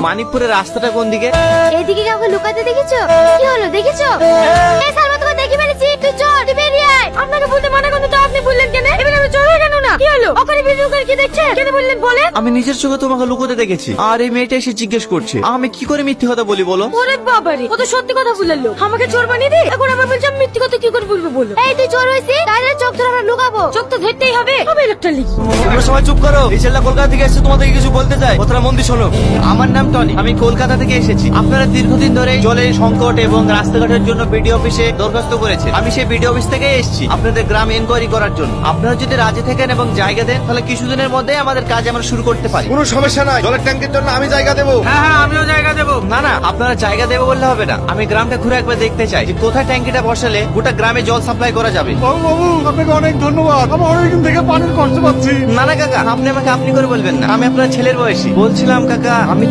মানিকপুরের রাস্তাটা কোন দিকে? এইদিকে কাউকে লুকাতে দেখেছো? কি হলো দেখেছো? এই সালমা তোকে দেখি মেরেছি, তুই চল, তুই বেরিয়ে আয়। আপনাকে বলতে মানা করতে তো আপনি বললেন কেন? এবার আমি চলে কেন না? কি হলো? ওখানে ভিডিও করে কি দেখছেন? কেন বললেন বলেন? আমি নিজের চোখে তোমাকে লুকোতে দেখেছি, আর এই মেয়েটা এসে জিজ্ঞেস করছে আমি কি করে মিথ্যে কথা বলি বলো? ওরে বাবারে, ও তো সত্যি কথা বললো। আমাকে চোর বানিয়ে দে, এখন আবার বলছি আমি মিথ্যে কথা কি করে বলবো বলো? এই তুই চোর হইছিস, তাহলে চোখ ধরে আমরা লুকাবো। চোখ তো ধরতেই হবে, হবে একটা লিখি। তোমরা সবাই চুপ করো। এই ছেলেটা কলকাতা থেকে এসেছে, তোমাদেরকে কিছু বলতে চাই, কথাটা মন দিয়ে শোনো। আমার নাম টনি, আমি কলকাতা থেকে এসেছি। আপনারা দীর্ঘদিন ধরে জলের সংকট এবং রাস্তাঘাটের জন্য বিডিও অফিসে দরখাস্ত করেছেন। আমি সেই বিডিও অফিস থেকে এসেছি আপনাদের গ্রাম এনকোয়ারি করার জন্য। আপনারা যদি রাজি থাকেন এবং জায়গা দেন, তাহলে কিছুদিনের মধ্যে আমাদের কাজ আমরা শুরু করতে পারি। কোনো সমস্যা নাই, জলের ট্যাঙ্কের জন্য আমি জায়গা দেবো। হ্যাঁ, আমিও জায়গা দেবো। না না, আপনারা জায়গা দেবো বললে হবে না। আমি গ্রামটা ঘুরে একবার দেখতে চাই যে কোথায় ট্যাঙ্কিটা বসালে গোটা গ্রামে জল সাপ্লাই করা যাবে। বাবু বাবু, আপনাকে অনেক ধন্যবাদ। আমি অনেকদিন থেকে পানির কষ্ট পাচ্ছি। না না কাকা, আপনি আমাকে আপনি করে বলবেন না, আমি আপনার ছেলের বয়সী। বলছিলাম কাকা, আমি